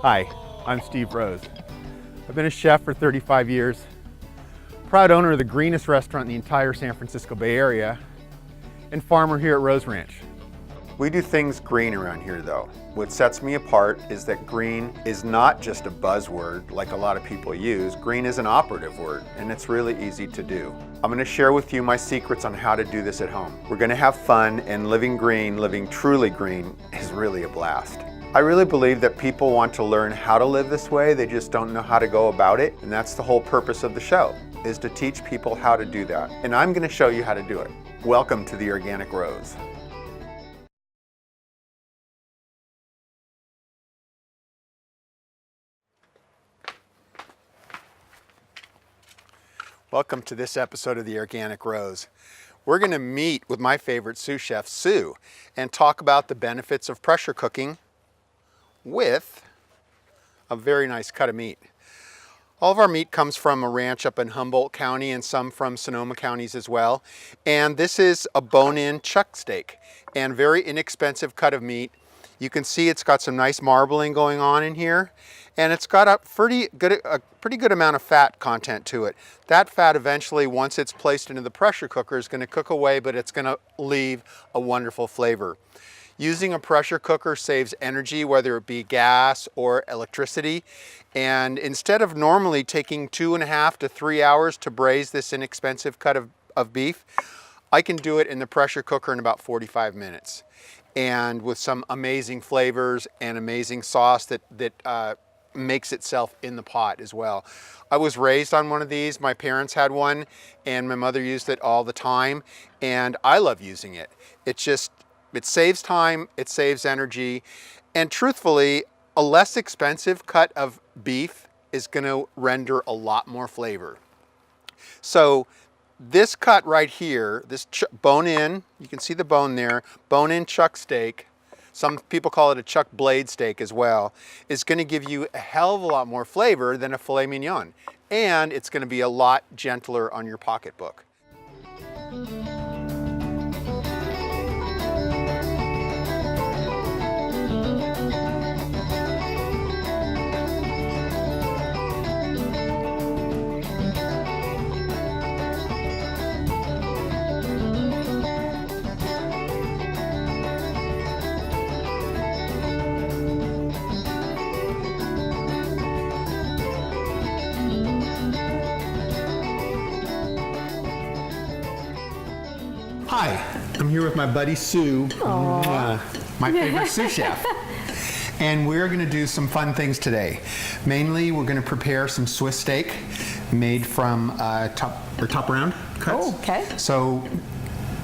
Hi, I'm Steve Rose. I've been a chef for 35 years, proud owner of the greenest restaurant in the entire San Francisco Bay Area, and farmer here at Rose Ranch. We do things green around here though. What sets me apart is that green is not just a buzzword like a lot of people use. Green is an operative word, and it's really easy to do. I'm going to share with you my secrets on how to do this at home. We're going to have fun, and living green, living truly green, is really a blast. I really believe that people want to learn how to live this way, they just don't know how to go about it, and that's the whole purpose of the show, is to teach people how to do that. And I'm going to show you how to do it. Welcome to the Organic Rose. Welcome to this episode of the Organic Rose. We're going to meet with my favorite sous chef, Sue, and talk about the benefits of pressure cooking with a very nice cut of meat. All of our meat comes from a ranch up in Humboldt County and some from Sonoma counties as well. And this is a bone-in chuck steak and very inexpensive cut of meat. You can see it's got some nice marbling going on in here, and it's got a pretty good amount of fat content to it. That fat eventually, once it's placed into the pressure cooker, is going to cook away, but it's going to leave a wonderful flavor. Using a pressure cooker saves energy, whether it be gas or electricity. And instead of normally taking 2.5 to 3 hours to braise this inexpensive cut of beef, I can do it in the pressure cooker in about 45 minutes. And with some amazing flavors and amazing sauce that makes itself in the pot as well. I was raised on one of these. My parents had one and my mother used it all the time, and I love using it. It saves time, it saves energy, and truthfully, a less expensive cut of beef is going to render a lot more flavor. So this cut right here, this bone-in, you can see the bone there, bone-in chuck steak, some people call it a chuck blade steak as well, is going to give you a hell of a lot more flavor than a filet mignon. And it's going to be a lot gentler on your pocketbook. Hi, I'm here with my buddy Sue, my favorite sous chef. And we're going to do some fun things today. Mainly, we're going to prepare some Swiss steak made from top round cuts. Oh, okay. So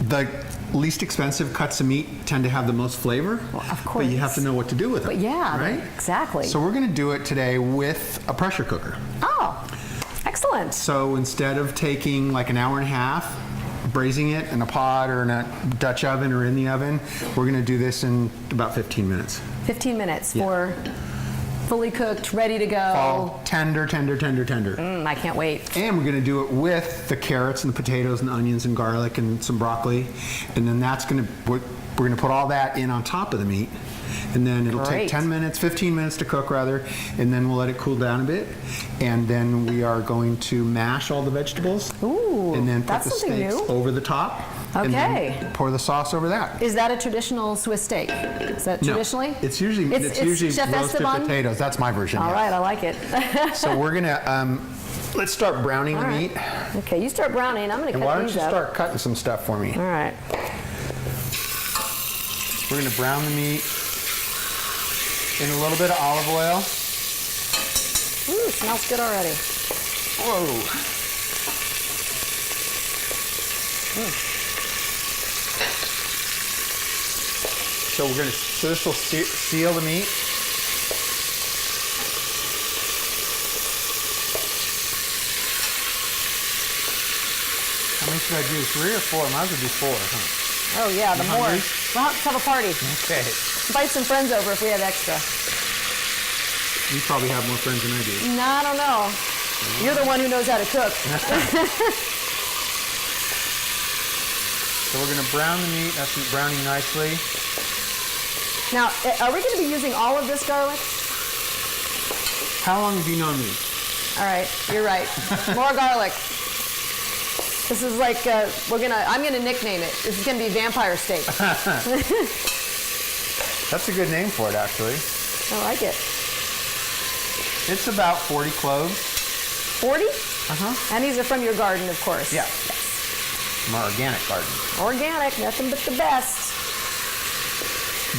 the least expensive cuts of meat tend to have the most flavor. Well, of course. But you have to know what to do with them. But yeah, right? Exactly. So we're going to do it today with a pressure cooker. Oh, excellent. So instead of taking like an hour and a half, braising it in a pot or in a Dutch oven or in the oven, we're going to do this in about 15 minutes. 15 minutes for fully cooked, ready to go. All tender. I can't wait. And we're going to do it with the carrots and the potatoes and the onions and garlic and some broccoli. And then we're going to put all that in on top of the meat. And then it'll take 15 minutes to cook rather, and then we'll let it cool down a bit. And then we are going to mash all the vegetables. Ooh, and then put the steaks over the top. Okay. And then pour the sauce over that. Is that a traditional Swiss steak? Is that traditionally? No, it's usually Chef roasted Esteban? potatoes. That's my version. All right, I like it. So we're gonna let's start browning the meat. Okay, you start browning. I'm gonna cut these up. Why don't you start cutting some stuff for me? All right. We're gonna brown the meat in a little bit of olive oil. Ooh, smells good already. Whoa. So this will seal the meat. How many should I do? 3 or 4? Might as well do 4, huh? Oh yeah, the more. hungry? We'll have to have a party. Okay. Invite some friends over if we have extra. You probably have more friends than I do. No, I don't know. You're the one who knows how to cook. So we're going to brown the meat. That's browning nicely. Now, are we going to be using all of this garlic? How long have you known me? All right, you're right. More garlic. This is like I'm gonna nickname it. This is gonna be vampire steak. That's a good name for it, actually. I like it. It's about 40 cloves. 40? Uh-huh. And these are from your garden, of course. Yeah. From our organic garden. Organic, nothing but the best.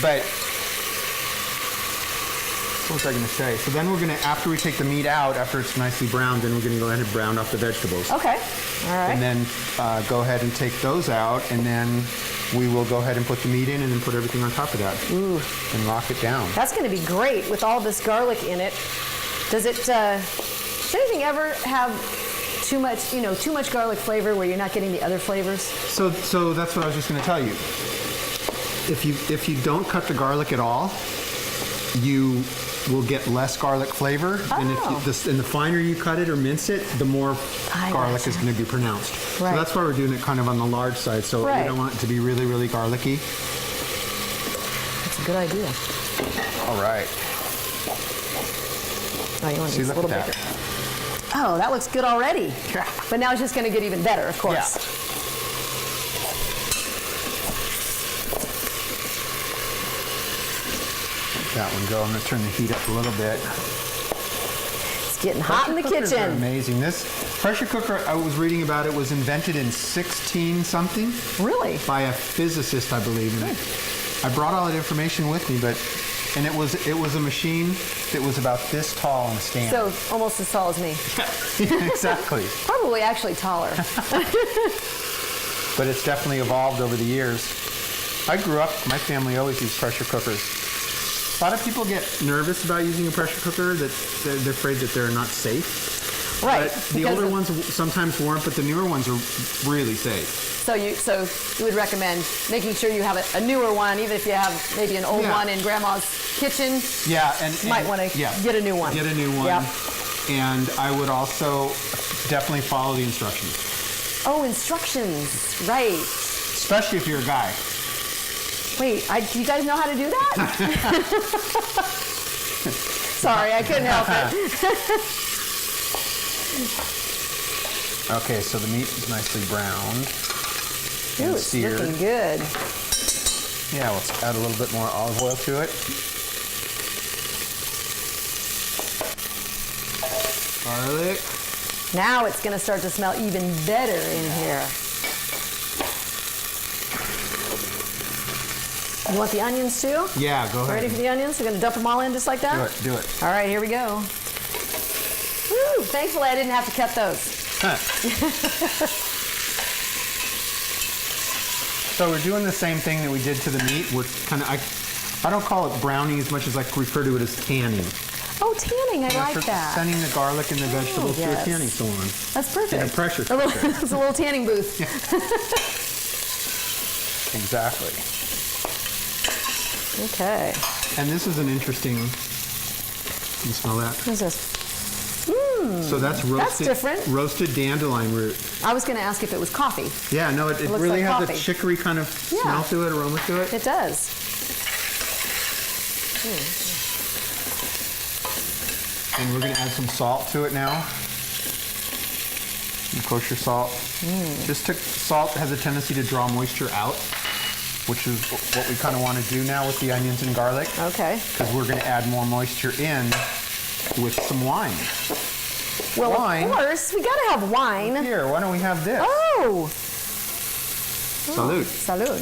But what was I going to say? So then we're going to, after we take the meat out, after it's nicely browned, then we're going to go ahead and brown up the vegetables. Okay. All right. And then go ahead and take those out, and then we will go ahead and put the meat in and then put everything on top of that. Ooh. And lock it down. That's going to be great with all this garlic in it. Does anything ever have too much garlic flavor where you're not getting the other flavors? So that's what I was just going to tell you. If you don't cut the garlic at all, you will get less garlic flavor. Oh. And the finer you cut it or mince it, the more garlic gotcha. is going to be pronounced. Right. So that's why we're doing it kind of on the large side. So Right. we don't want it to be really, really garlicky. That's a good idea. All right. Oh, you want See, these a look little at bigger. Oh, that looks good already. Yeah. But now it's just going to get even better, of course. Yeah. That one go. I'm going to turn the heat up a little bit. It's getting hot in the Pressure cookers are kitchen. amazing. This pressure cooker, I was reading about it, was invented in 16 something Really? by a physicist, I believe. And I brought all that information with me, and it was a machine that was about this tall on a stand. So almost as tall as me. Exactly. Probably actually taller. But it's definitely evolved over the years. I grew up, my family always used pressure cookers. A lot of people get nervous about using a pressure cooker, that they're afraid that they're not safe. Right. But the older ones sometimes weren't, but the newer ones are really safe. So you would recommend making sure you have a newer one, even if you have maybe an old Yeah. one in grandma's kitchen. Yeah, You might want to get a new one. Get a new one. Yep. And I would also definitely follow the instructions. Oh, instructions. Right. Especially if you're a guy. Wait, do you guys know how to do that? Sorry, I couldn't help it. Okay, so the meat is nicely browned. Ooh, and it's seared. looking good. Yeah, let's add a little bit more olive oil to it. Garlic. Now it's going to start to smell even better in here. You want the onions too? Yeah, go ahead. Ready for the onions? We're going to dump them all in just like that? Do it. All right, here we go. Woo! Thankfully, I didn't have to cut those. Huh. So we're doing the same thing that we did to the meat. We're kind of, I don't call it browning as much as I refer to it as tanning. Oh, tanning, I like After that. sending the garlic and the vegetables through a yes. tanning salon. That's perfect. In a pressure cooker. It's a little tanning booth. Exactly. Okay. And this is an interesting, can you smell that? What is this? So that's roasted, different. roasted dandelion root. I was going to ask if it was coffee. Yeah, no, it looks really like has coffee. a chicory kind of Yeah. smell to it, aroma to it. It does. And we're going to add some salt to it now. Some kosher salt. Salt has a tendency to draw moisture out, which is what we kind of want to do now with the onions and garlic. Okay. Because we're going to add more moisture in with some wine. Well, Wine. of course, we got to have wine. Here, why don't we have this? Oh. Salud. Salud.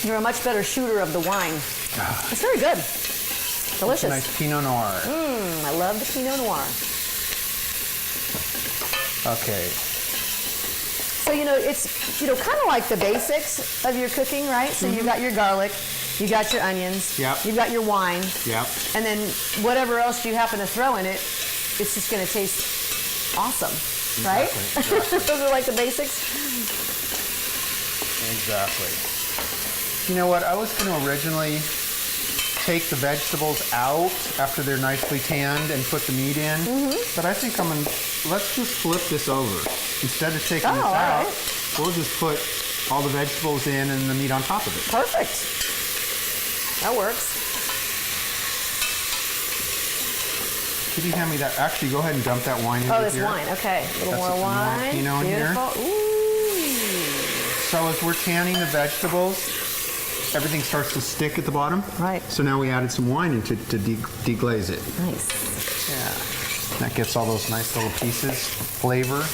You're a much better shooter of the wine. It's very good. Delicious. Nice Pinot Noir. I love the Pinot Noir. Okay. So, it's, kind of like the basics of your cooking, right? So you've got your garlic, you got your onions, Yep. you've got your wine, Yep. and then whatever else you happen to throw in it, it's just going to taste awesome, right? Exactly. Those are like the basics. Exactly. You know what? I was going to originally take the vegetables out after they're nicely tanned and put the meat in, but I think let's just flip this over. Instead of taking this all out, right. we'll just put all the vegetables in and the meat on top of it. Perfect. That works. Could you hand me that? Actually, go ahead and dump that wine in here. Oh, this wine. Okay. A little more wine. Pinot in here. Beautiful. Ooh. So as we're canning the vegetables, everything starts to stick at the bottom. Right. So now we added some wine in to deglaze it. Nice. Yeah. That gets all those nice little pieces, flavor,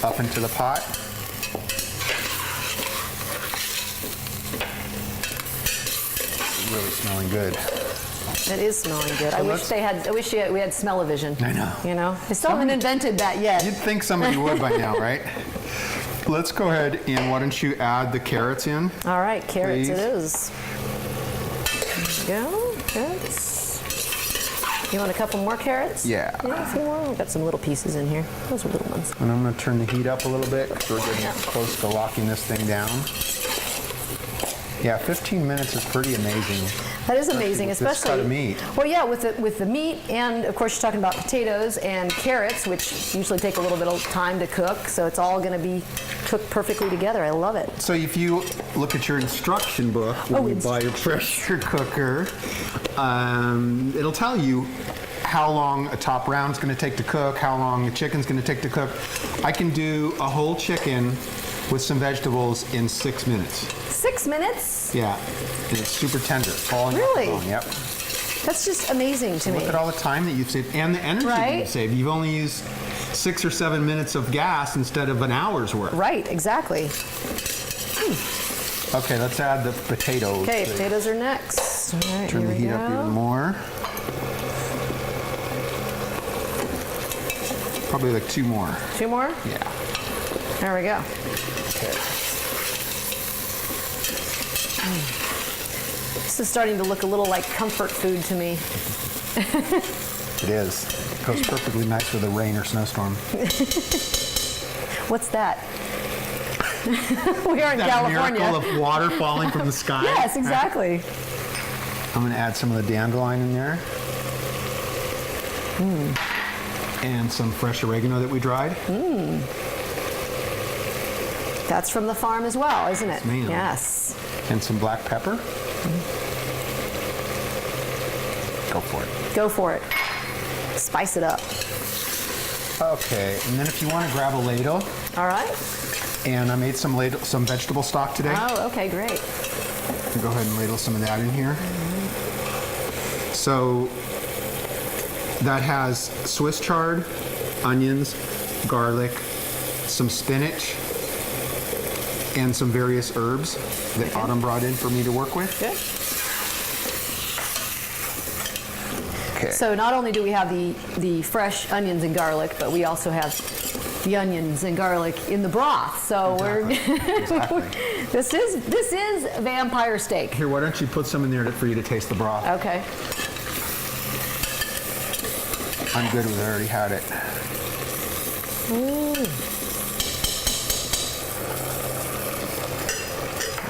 up into the pot. It's really smelling good. It is smelling good. So I wish we had smell-o-vision. I know. You know, I still haven't invented that yet. You'd think somebody would by now, right? Let's go ahead and why don't you add the carrots in? All right, carrots Please. it is. There we go, carrots. You want a couple more carrots? Yeah. Yeah, a few more. We've got some little pieces in here. Those are little ones. And I'm going to turn the heat up a little bit because we're getting close to locking this thing down. Yeah, 15 minutes is pretty amazing. That is amazing, with this cut of meat. Well, yeah, with the meat, and of course you're talking about potatoes and carrots, which usually take a little bit of time to cook. So it's all going to be cooked perfectly together. I love it. So if you look at your instruction book when you buy your pressure cooker, it'll tell you how long a top round's going to take to cook, how long a chicken's going to take to cook. I can do a whole chicken with some vegetables in 6 minutes. 6 minutes? Yeah, and it's super tender. Falling Really? off the bone. Yep. That's just amazing to me. Look at all the time that you've saved and the energy that you've saved. You've only used 6 or 7 minutes of gas instead of an hour's worth. Right, exactly. Okay, let's add the potatoes. Okay, potatoes are next. All right, Turn the heat up even more. Probably like 2 more. 2 more? Yeah. There we go. Okay. This is starting to look a little like comfort food to me. It is. It goes perfectly nice with a rain or snowstorm. What's that? We are in That California. miracle of water falling from the sky. Yes, exactly. I'm going to add some of the dandelion in there. And some fresh oregano that we dried. That's from the farm as well, isn't it? Yes, ma'am. Yes. And some black pepper. Go for it. Go for it. Spice it up. Okay, and then if you want to grab a ladle, All right. and I made some vegetable stock today. Oh, okay, great. Go ahead and ladle some of that in here. So that has Swiss chard, onions, garlic, some spinach, and some various herbs that Autumn brought in for me to work with. Good. Okay. So not only do we have the fresh onions and garlic, but we also have the onions and garlic in the broth. So Exactly. this is vampire steak. Here, why don't you put some in there for you to taste the broth? Okay. I'm good with it. I already had it.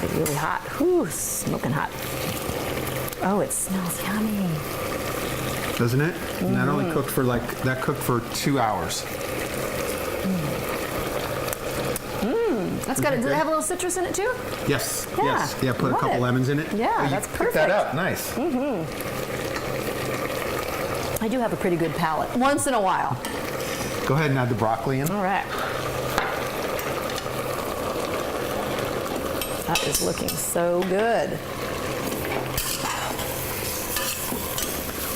It's really hot. Whew, smoking hot. Oh, it smells yummy. Doesn't it? And that only cooked for that cooked for 2 hours. That's got. Does it have a little citrus in it too? Yes. Yeah, Yes. Yeah. Put a love couple it. lemons in it. Yeah, Oh, you that's picked that perfect. up. Nice. I do have a pretty good palate once in a while. Go ahead and add the broccoli in. All right. That is looking so good.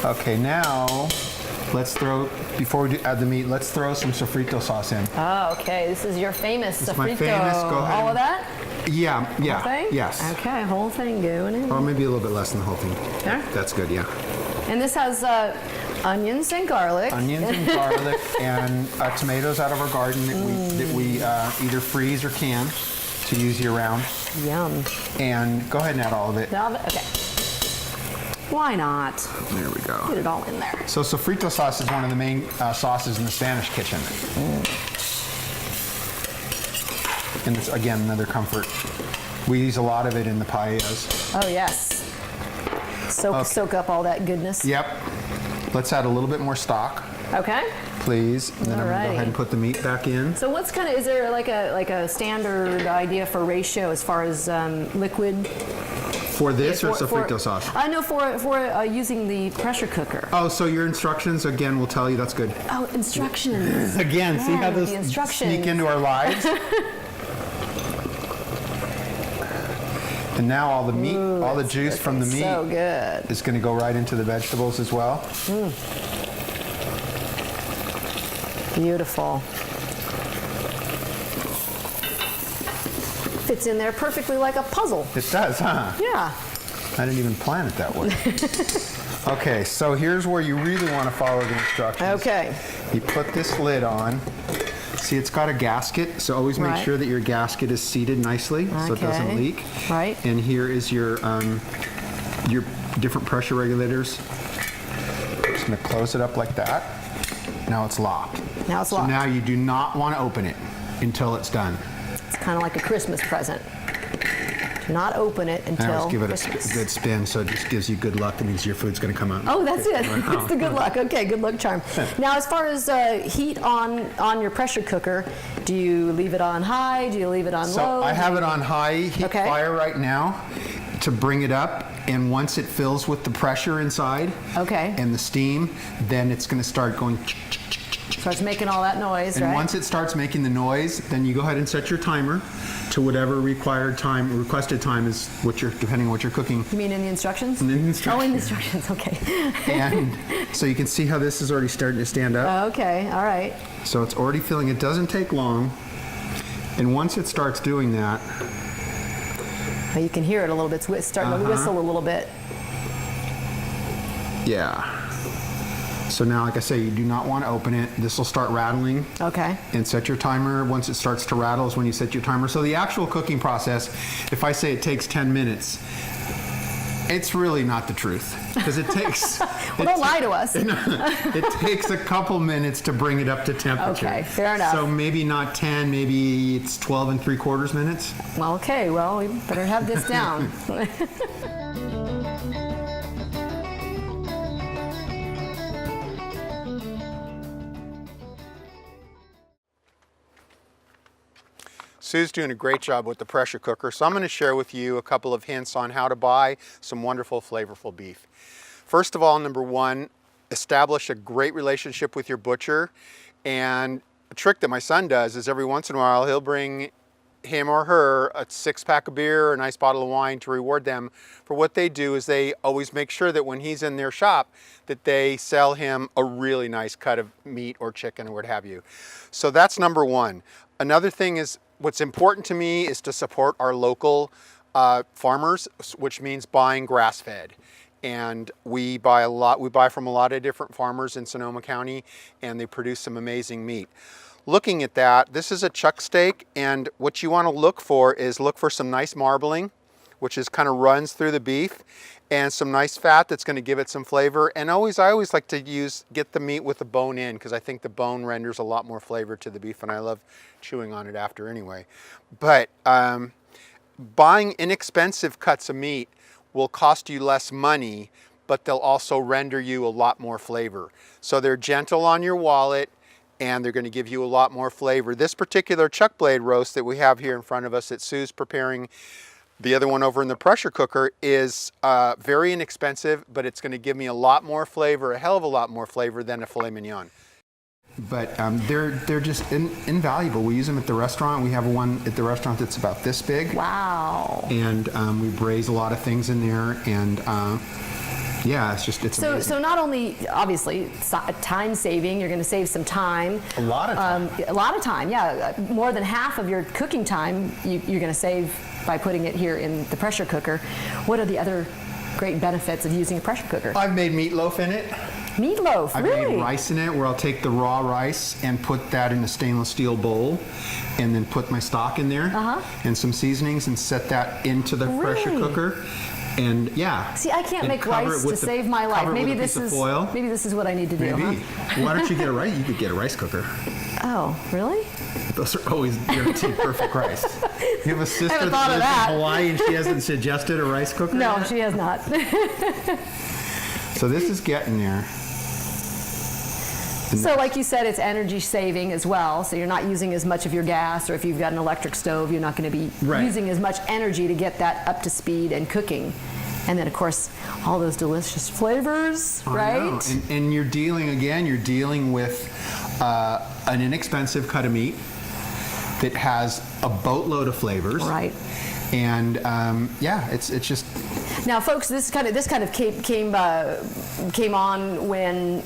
Okay, now let's throw, before we add the meat, let's throw some sofrito sauce in. Oh, okay. This is your famous This is sofrito. my famous. Go ahead. All of that? Yeah, yeah, Whole thing? yes. Okay, whole thing going in. Or maybe a little bit less than the whole thing. Yeah? That's good, yeah. And this has onions and garlic. Onions and garlic and tomatoes out of our garden that we either freeze or can to use year round. Yum. And go ahead and add all of it. Okay. Why not? There we go. Get it all in there. So sofrito sauce is one of the main sauces in the Spanish kitchen. And it's, again, another comfort. We use a lot of it in the paellas. Oh, yes. Soak up all that goodness. Yep. Let's add a little bit more stock. Okay. please. And then I'm gonna go Alrighty. ahead and put the meat back in. So what's kind of, is there like a standard idea for ratio as far as liquid? For this or Sofrito sauce? I know for using the pressure cooker. Oh, so your instructions again will tell you that's good. Oh, instructions. Again, see how Man, those the instructions. sneak into our lives? And now all the meat, all the juice from the meat So good. is going to go right into the vegetables as well. Beautiful. Fits in there perfectly like a puzzle. It does, huh? Yeah. I didn't even plan it that way. Okay, so here's where you really want to follow the instructions. Okay. You put this lid on. See, it's got a gasket, so always make Right. sure that your gasket is seated nicely so it doesn't Okay. leak. Right. And here is your different pressure regulators. Just gonna close it up like that. Now it's locked. Now it's So locked. now you do not want to open it until it's done. It's kind of like a Christmas present. Do not open it And until always give it Christmas. a good spin so it just gives you good luck. That means your food's gonna come out. Oh, that's it. It's the good luck. Okay, good luck charm. Now, as far as heat on your pressure cooker, do you leave it on high? Do you leave it on So low? I have it on high heat Okay. fire right now to bring it up, and once it fills with the pressure inside Okay. and the steam, then it's going to start going. Starts making all that noise, And right? once it starts making the noise, then you go ahead and set your timer to whatever required time, requested time is depending on what you're cooking. You mean in the instructions? In the Oh, in instructions. the instructions. Okay. And so you can see how this is already starting to stand up. Okay. All right. So it's already filling. It doesn't take long. And once it starts doing that, Well, you can hear it a little bit. It's starting to whistle a little bit. yeah. So now, like I say, you do not want to open it. This will start rattling. Okay. And set your timer. Once it starts to rattle is when you set your timer. So the actual cooking process, if I say it takes 10 minutes, it's really not the truth. Because it takes... Well, don't lie to us. It takes a couple minutes to bring it up to temperature. Okay, fair enough. So maybe not 10, maybe it's 12 3/4 minutes. Well, okay. Well, we better have this down. Sue's doing a great job with the pressure cooker, so I'm going to share with you a couple of hints on how to buy some wonderful, flavorful beef. First of all, number one, establish a great relationship with your butcher. And a trick that my son does is every once in a while he'll bring him or her a 6-pack of beer or a nice bottle of wine to reward them for what they do. Is they always make sure that when he's in their shop that they sell him a really nice cut of meat or chicken or what have you. So that's number one. Another thing is, what's important to me is to support our local farmers, which means buying grass-fed. And we buy from a lot of different farmers in Sonoma County, and they produce some amazing meat. Looking at that, this is a chuck steak, and what you want to look for some nice marbling, which is kind of runs through the beef, and some nice fat that's going to give it some flavor. And I always like to get the meat with the bone in, because I think the bone renders a lot more flavor to the beef, and I love chewing on it after anyway. But buying inexpensive cuts of meat will cost you less money, but they'll also render you a lot more flavor. So they're gentle on your wallet, and they're going to give you a lot more flavor. This particular chuck blade roast that we have here in front of us that Sue's preparing, the other one over in the pressure cooker, is very inexpensive, but it's going to give me a lot more flavor, a hell of a lot more flavor than a filet mignon. But they're just invaluable. We use them at the restaurant. We have one at the restaurant that's about this big. Wow. And we braise a lot of things in there, and yeah, it's So amazing. not only, obviously, time saving, you're going to save some time. A lot of time. A lot of time, yeah. More than half of your cooking time you're going to save by putting it here in the pressure cooker. What are the other great benefits of using a pressure cooker? I've made meatloaf in it. Meatloaf, I've really? made rice in it, where I'll take the raw rice and put that in a stainless steel bowl, and then put my stock in there and some seasonings, and set that into the pressure Really? cooker. And yeah. See, I can't and make cover rice it with to save my life. cover it Maybe with a this piece is of foil. maybe this is what I need to do. Maybe. Huh? Why don't you get a rice? You could get a rice cooker. Oh, really? Those are always guaranteed perfect rice. You have a sister haven't that thought of lives that. in Hawaii, and she hasn't suggested a rice cooker? No, yet? she has not. So this is getting there. So like you said, it's energy saving as well. So you're not using as much of your gas, or if you've got an electric stove, you're not going to be using as much energy to get that up to speed and cooking. And then, of course, all those delicious flavors, right? And you're dealing with an inexpensive cut of meat that has a boatload of flavors. Right. And yeah, it's just. Now, folks, this kind of came on when,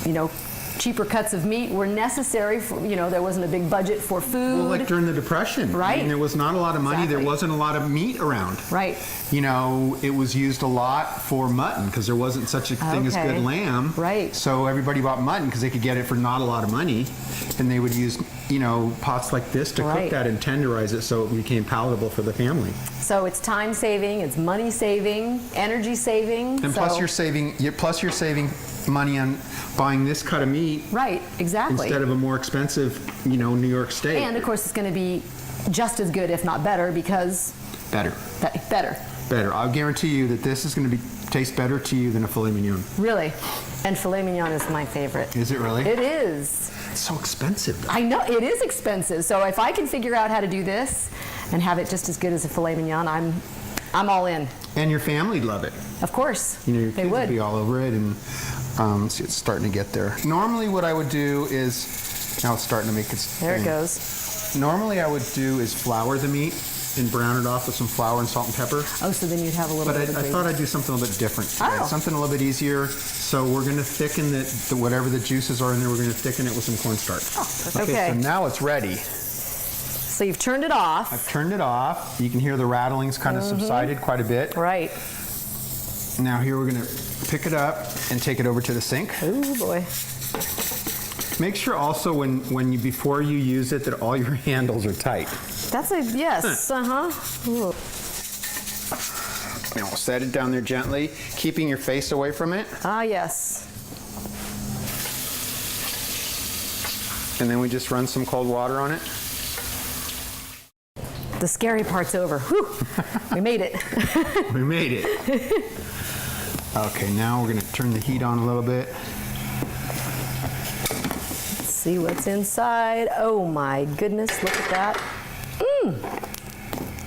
you know, cheaper cuts of meat were necessary. For, you know, there wasn't a big budget for food. Well, like during the Depression, right? And there was not a lot of money. Exactly. There wasn't a lot of meat around. Right. You know, it was used a lot for mutton because there wasn't such a thing as good lamb. Right. So everybody bought mutton because they could get it for not a lot of money, and they would use, you know, pots like this to cook that and tenderize it so it became palatable for the family. So it's time saving, it's money saving, energy saving. And plus you're saving money on buying this cut of meat. Right, exactly. Instead of a more expensive, you know, New York steak. And of course it's going to be just as good, if not better, because better. Better. I'll guarantee you that this is going to taste better to you than a filet mignon. Really? And filet mignon is my favorite. Is it really? It is. It's so expensive, though. I know, it is expensive. So if I can figure out how to do this and have it just as good as a filet mignon, I'm all in. And your family'd love it. Of course. You know, your kids would be all over it, and see, it's starting to get there. Normally what I would do is, now it's starting to make its There thing. it goes. Normally I would do is flour the meat and brown it off with some flour and salt and pepper. Oh, so then you'd have a little bit of But I thought I'd do something a little bit different today. Oh. Something a little bit easier. So we're going to thicken the whatever the juices are in there, we're going to thicken it with some cornstarch. Oh, okay. So now it's ready. So you've turned it off. I've turned it off. You can hear the rattling's kind of subsided quite a bit. Right. Now here we're going to pick it up and take it over to the sink. Oh boy. Make sure also before you use it that all your handles are tight. That's a yes. Ooh. Now we'll set it down there gently, keeping your face away from it. Ah, yes. And then we just run some cold water on it. The scary part's over. Whew. We made it. We made it. Okay, now we're going to turn the heat on a little bit. Let's see what's inside. Oh my goodness, look at that.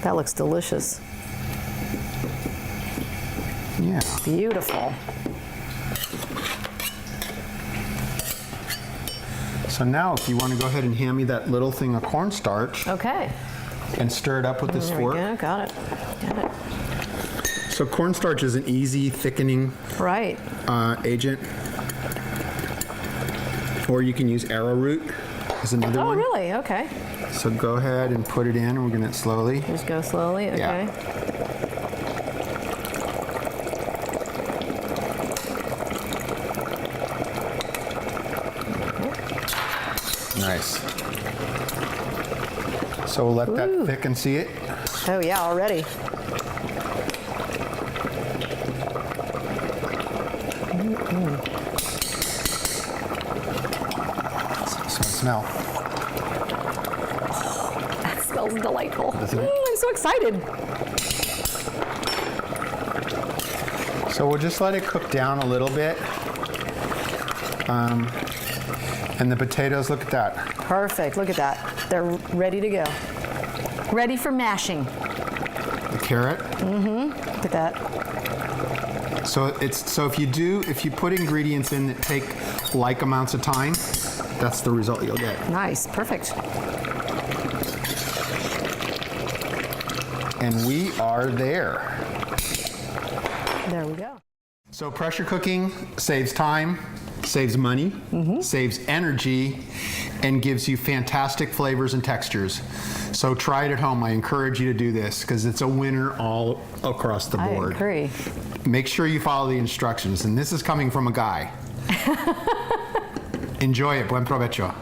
That looks delicious. Yeah. Beautiful. So now if you want to go ahead and hand me that little thing of cornstarch. Okay. And stir it up with this fork. There we go. Got it. So cornstarch is an easy thickening agent. Or you can use arrowroot as another one. Oh, really? Okay. So go ahead and put it in. We're going to slowly. Just go slowly. Okay. Yeah. Nice. So we'll let that thicken, see it? Oh yeah, already. Smell. That smells delightful. Doesn't it? I'm so excited. So we'll just let it cook down a little bit. And the potatoes, look at that. Perfect. Look at that. They're ready to go. Ready for mashing. The carrot. Look at that. So if you put ingredients in that take like amounts of time, that's the result you'll get. Nice. Perfect. And we are there. There we go. So pressure cooking saves time, saves money, saves energy, and gives you fantastic flavors and textures. So try it at home. I encourage you to do this because it's a winner all across the board. I agree. Make sure you follow the instructions, and this is coming from a guy. Enjoy it. Buen provecho.